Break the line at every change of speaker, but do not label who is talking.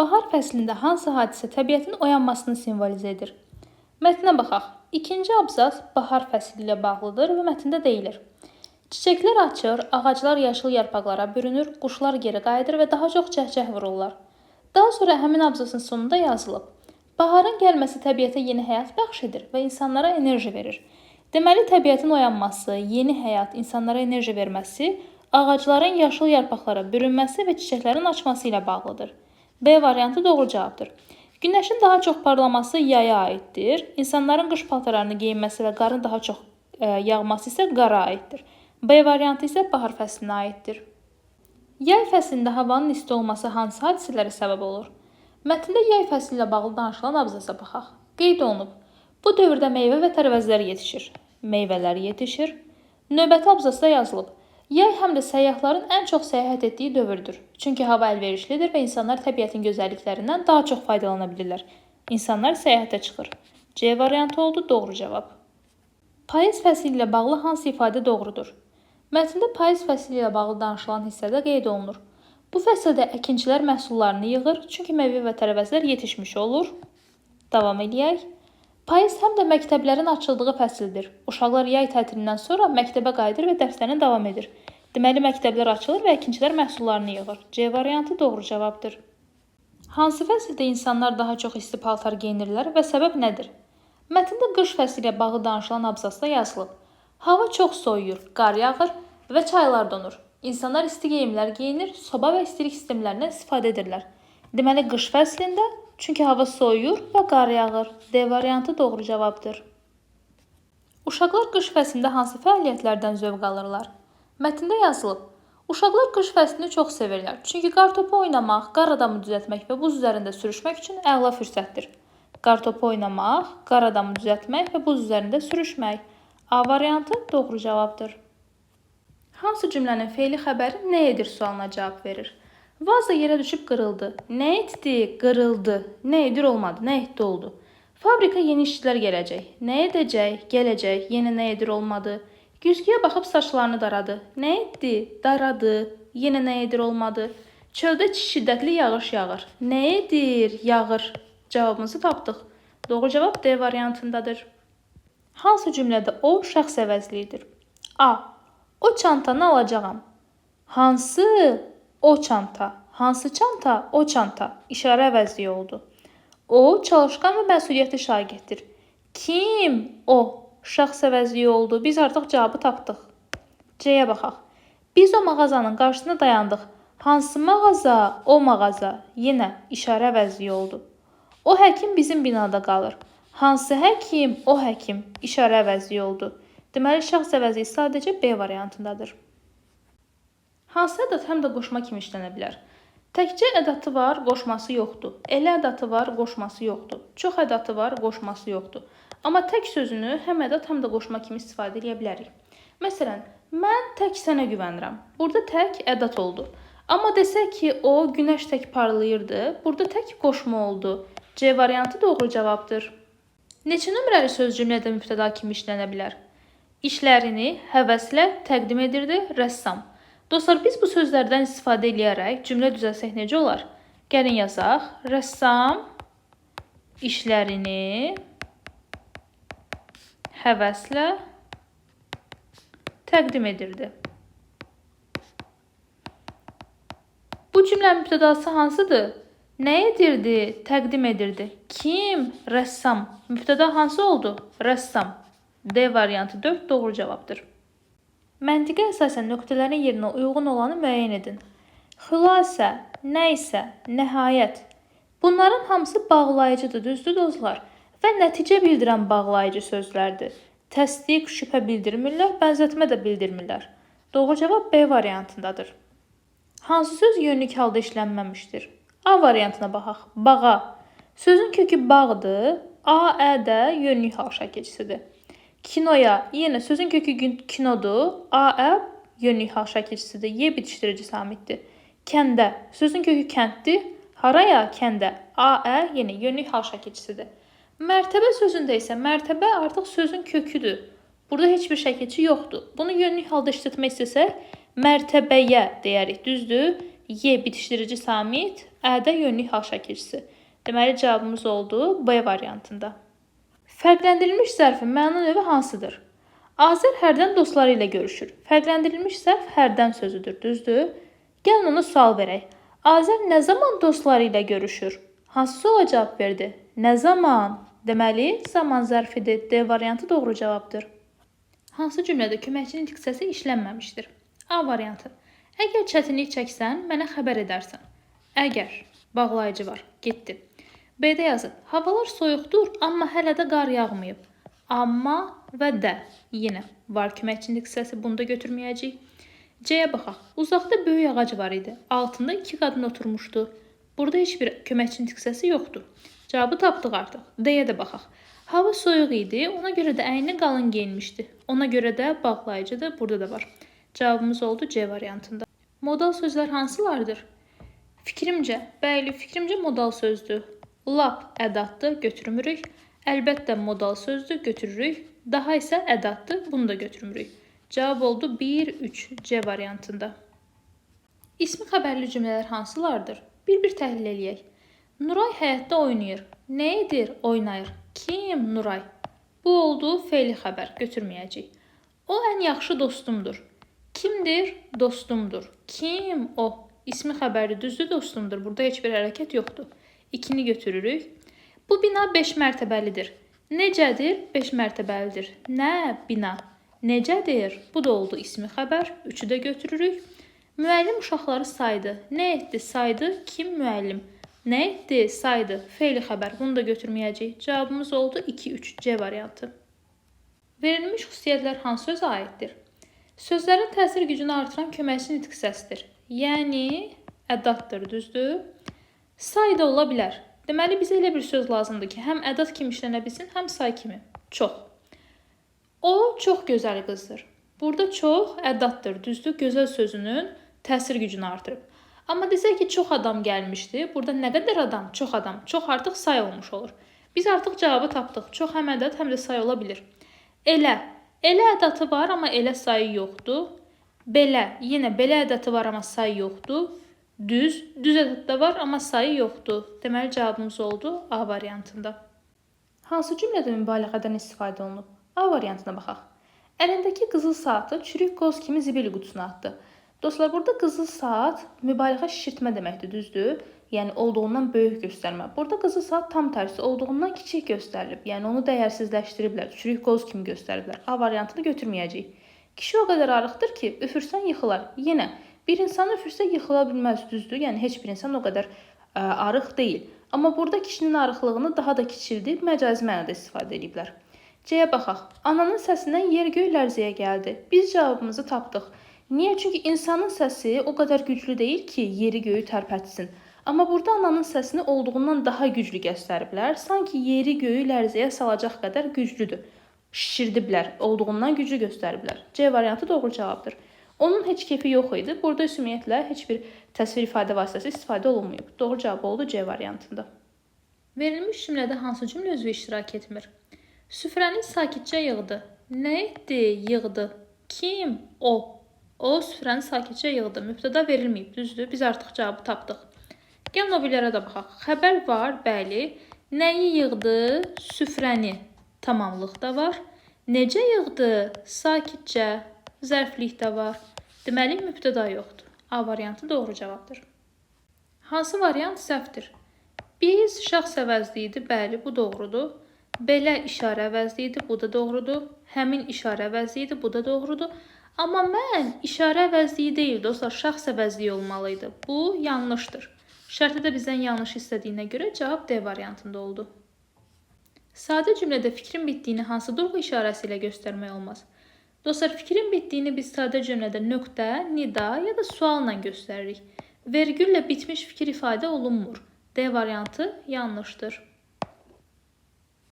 Bahar fəslində hansı hadisə təbiətin oyanmasını simvolizə edir? Mətnə baxaq. İkinci abzas bahar fəsli ilə bağlıdır və mətndə deyilir: Çiçəklər açır, ağaclar yaşıl yarpaqlara bürünür, quşlar geri qayıdır və daha çox cəhcəh vururlar. Daha sonra həmin abzasın sonunda yazılıb: Baharın gəlməsi təbiətə yeni həyat bəxş edir və insanlara enerji verir. Deməli, təbiətin oyanması, yeni həyat, insanlara enerji verməsi, ağacların yaşıl yarpaqlara bürünməsi və çiçəklərin açması ilə bağlıdır. B variantı doğru cavabdır. Günəşin daha çox parlaması yaya aiddir. İnsanların qış paltarlarını geyinməsi və qarın daha çox yağması isə qara aiddir. B variantı isə bahar fəslinə aiddir. Yay fəslində havanın isti olması hansı hadisələrə səbəb olur? Mətndə yay fəsli ilə bağlı danışılan abzasa baxaq. Qeyd olunub: Bu dövrdə meyvə və tərəvəzlər yetişir. Meyvələr yetişir. Növbəti abzasda yazılıb: Yay həm də səyyahların ən çox səyahət etdiyi dövrdür. Çünki hava əlverişlidir və insanlar təbiətin gözəlliklərindən daha çox faydalana bilirlər. İnsanlar səyahətə çıxır. C variantı oldu doğru cavab. Payız fəsli ilə bağlı hansı ifadə doğrudur? Mətndə payız fəsli ilə bağlı danışılan hissədə qeyd olunur: Bu fəsildə əkinçilər məhsullarını yığır, çünki meyvə və tərəvəzlər yetişmiş olur. Davam edək. Payız həm də məktəblərin açıldığı fəsildir. Uşaqlar yay tətilindən sonra məktəbə qayıdır və dərslərini davam edir. Deməli, məktəblər açılır və əkinçilər məhsullarını yığır. C variantı doğru cavabdır. Hansı fəsildə insanlar daha çox isti paltar geyinirlər və səbəb nədir? Mətndə qış fəsli ilə bağlı danışılan abzasda yazılıb: Hava çox soyuyur, qar yağır və çaylar donur. İnsanlar isti geyimlər geyinir, soba və istilik sistemlərindən istifadə edirlər. Deməli, qış fəslində çünki hava soyuyur və qar yağır. D variantı doğru cavabdır. Uşaqlar qış fəslində hansı fəaliyyətlərdən zövq alırlar? Mətndə yazılıb: Uşaqlar qış fəslini çox sevirlər. Çünki qartopu oynamaq, qar adamı düzəltmək və buz üzərində sürüşmək üçün əla fürsətdir. Qartopu oynamaq, qar adamı düzəltmək və buz üzərində sürüşmək. A variantı doğru cavabdır. Hansı cümlənin feili xəbəri nə edir sualına cavab verir? Vaza yerə düşüb qırıldı. Nə etdi? Qırıldı. Nə edir? Olmadı. Nə etdi? Oldu. Fabrika yeni işçilər gələcək. Nə edəcək? Gələcək. Yenə nə edir? Olmadı. Güzgüyə baxıb saçlarını daradı. Nə etdi? Daradı. Yenə nə edir? Olmadı. Çöldə şiddətli yağış yağır. Nə edir? Yağır. Cavabımızı tapdıq. Doğru cavab D variantındadır. Hansı cümlədə o şəxs əvəzliyidir? A. O çantanı alacağam. Hansı? O çanta. Hansı çanta? O çanta. İşarə əvəzliyi oldu. O çalışqan və məsuliyyətli şagirddir. Kim? O. Şəxs əvəzliyi oldu. Biz artıq cavabı tapdıq. C-yə baxaq. Biz o mağazanın qarşısında dayandıq. Hansı mağaza? O mağaza. Yenə işarə əvəzliyi oldu. O həkim bizim binada qalır. Hansı həkim? O həkim. İşarə əvəzliyi oldu. Deməli, şəxs əvəzliyi sadəcə B variantındadır. Hansı ədat həm də qoşma kimi işlənə bilər? Təkcə ədatı var, qoşması yoxdur. Elə ədatı var, qoşması yoxdur. Çox ədatı var, qoşması yoxdur. Amma tək sözünü həm ədat, həm də qoşma kimi istifadə edə bilərik. Məsələn, mən tək sənə güvənirəm. Burada tək ədat oldu. Amma desək ki, o günəş tək parlayırdı, burada tək qoşma oldu. C variantı doğru cavabdır. Neçə nömrəli söz cümlədə mübtəda kimi işlənə bilər? İşlərini həvəslə təqdim edirdi rəssam. Dostlar, biz bu sözlərdən istifadə edərək cümlə düzəlsək necə olar? Gəlin yazaq. Rəssam işlərini həvəslə təqdim edirdi. Bu cümlənin mübtədası hansıdır? Nə edirdi? Təqdim edirdi. Kim? Rəssam. Mübtəda hansı oldu? Rəssam. D variantı 4 doğru cavabdır. Məntiqə əsasən nöqtələrin yerinə uyğun olanı müəyyən edin. Xülasə, nəysə, nəhayət. Bunların hamısı bağlayıcıdır, düzdür dostlar? Və nəticə bildirən bağlayıcı sözlərdir. Təsdiq, şübhə bildirmirlər, bənzətmə də bildirmirlər. Doğru cavab B variantındadır. Hansı söz yönlük halda işlənməmişdir? A variantına baxaq. Bağa. Sözün kökü bağdır. A, ə də yönlük hal şəkilçisidir. Kinoya, yenə sözün kökü kinodur. A, ə yönlük hal şəkilçisidir. Y bitişdirici samitdir. Kəndə, sözün kökü kənddir. Haraya? Kəndə. A, ə yenə yönlük hal şəkilçisidir. Mərtəbə sözündə isə mərtəbə artıq sözün köküdür. Burada heç bir şəkilçi yoxdur. Bunu yönlük halda işlətmək istəsək, mərtəbəyə deyərik, düzdür? Y bitişdirici samit, Ə-də yönlük hal şəkilçisi. Deməli, cavabımız oldu B variantında. Fərqləndirilmiş zərfin məna növü hansıdır? Azər hərdən dostları ilə görüşür. Fərqləndirilmiş zərf hərdən sözüdür, düzdür? Gəlin ona sual verək. Azər nə zaman dostları ilə görüşür? Hansı suala cavab verdi? Nə zaman? Deməli, zaman zərfidir. D variantı doğru cavabdır. Hansı cümlədə köməkçinin diksiyası işlənməmişdir? A variantı. Əgər çətinlik çəksən, mənə xəbər edərsən. Əgər bağlayıcı var, getdi. B-də yazın. Havalar soyuqdur, amma hələ də qar yağmayıb. Amma və də yenə var köməkçinin diksiyası, bunu da götürməyəcəyik. C-yə baxaq. Uzaqda böyük ağac var idi. Altında 2 qadın oturmuşdu. Burada heç bir köməkçinin diksiyası yoxdur. Cavabı tapdıq artıq. D-yə də baxaq. Hava soyuq idi, ona görə də əyninə qalın geyinmişdi. Ona görə də bağlayıcıdır, burada da var. Cavabımız oldu C variantında. Modal sözlər hansılardır? Fikrimcə, bəli, fikrimcə modal sözdür. Lap ədatdır, götürmürük. Əlbəttə modal sözdür, götürürük. Daha isə ədatdır, bunu da götürmürük. Cavab oldu 1-3 C variantında. İsmi xəbərli cümlələr hansılardır? Bir-bir təhlil eləyək. Nuray həyətdə oynayır. Nə edir? Oynayır. Kim? Nuray. Bu oldu fe'li xəbər, götürməyəcəyik. O ən yaxşı dostumdur. Kimdir? Dostumdur. Kim? O. İsmi xəbərli, düzdür, dostumdur. Burada heç bir hərəkət yoxdur. 2-ni götürürük. Bu bina 5 mərtəbəlidir. Necədir? 5 mərtəbəlidir. Nə? Bina. Necədir? Bu da oldu ismi xəbər. 3-ü də götürürük. Müəllim uşaqları saydı. Nə etdi? Saydı. Kim? Müəllim. Nə etdi? Saydı. Fe'li xəbər. Bunu da götürməyəcəyik. Cavabımız oldu 2-3 C variantı. Verilmiş xüsusiyyətlər hansı sözə aiddir? Sözlərin təsir gücünü artıran köməkçi nitq səsdir. Yəni, ədatdır, düzdür? Say da ola bilər. Deməli, bizə elə bir söz lazımdır ki, həm ədat kimi işlənə bilsin, həm say kimi. Çox. O, çox gözəl qızdır. Burada çox ədatdır, düzdür? Gözəl sözünün təsir gücünü artırıb. Amma desək ki, çox adam gəlmişdi. Burada nə qədər adam? Çox adam. Çox artıq say olmuş olur. Biz artıq cavabı tapdıq. Çox həm ədat, həm də say ola bilir. Elə. Elə ədatı var, amma elə sayı yoxdur. Belə. Yenə belə ədatı var, amma sayı yoxdur. Düz. Düz ədat da var, amma sayı yoxdur. Deməli, cavabımız oldu A variantında. Hansı cümlədə mübaliğədən istifadə olunub? A variantına baxaq. Əlindəki qızıl saatı çürük qoz kimi zibil qutusuna atdı. Dostlar, burada qızıl saat mübaliğə şişirtmə deməkdir, düzdür? Yəni, olduğundan böyük göstərmə. Burada qızıl saat tam tərsi olduğundan kiçik göstərilib. Yəni, onu dəyərsizləşdiriblər, çürük qoz kimi göstəriblər. A variantını götürməyəcəyik. Kişi o qədər arıqdır ki, üfürsən yıxılar. Yenə, bir insan üfürsə yıxıla bilməz, düzdür? Yəni, heç bir insan o qədər arıq deyil. Amma burada kişinin arıqlığını daha da kiçildib, məcazi mənada istifadə ediblər. C-yə baxaq. Ananın səsindən yer göy lərzəyə gəldi. Biz cavabımızı tapdıq. Niyə? Çünki insanın səsi o qədər güclü deyil ki, yeri göyü tərpətsin. Amma burada ananın səsini olduğundan daha güclü göstəriblər. Sanki yeri göyü lərzəyə salacaq qədər güclüdür. Şişirdiblər, olduğundan güclü göstəriblər. C variantı doğru cavabdır. Onun heç kefi yox idi. Burada ümumiyyətlə heç bir təsvir ifadə vasitəsi istifadə olunmayıb. Doğru cavab oldu C variantında. Verilmiş cümlədə hansı cümlə üzvü iştirak etmir? Süfrəni sakitcə yığdı. Nə etdi? Yığdı. Kim? O. O süfrəni sakitcə yığdı. Mübtəda verilməyib, düzdür? Biz artıq cavabı tapdıq. Gəlin o birlərə də baxaq. Xəbər var, bəli. Nəyi yığdı? Süfrəni. Tamamlıqda var. Necə yığdı? Sakitcə. Zərflikdə var. Deməli, mübtəda yoxdur. A variantı doğru cavabdır. Hansı variant səhvdir? Biz şəxs əvəzli idi, bəli, bu doğrudur. Belə işarə əvəzli idi, bu da doğrudur. Həmin işarə əvəzli idi, bu da doğrudur. Amma mən işarə əvəzliyi deyil, dostlar, şəxs əvəzliyi olmalı idi. Bu yanlışdır. Şərtdə də bizdən yanlış istədiyinə görə cavab D variantında oldu. Sadə cümlədə fikrin bitdiyini hansı durğu işarəsi ilə göstərmək olmaz? Dostlar, fikrin bitdiyini biz sadə cümlədə nöqtə, nida ya da sualla göstəririk. Vergüllə bitmiş fikir ifadə olunmur. D variantı yanlışdır.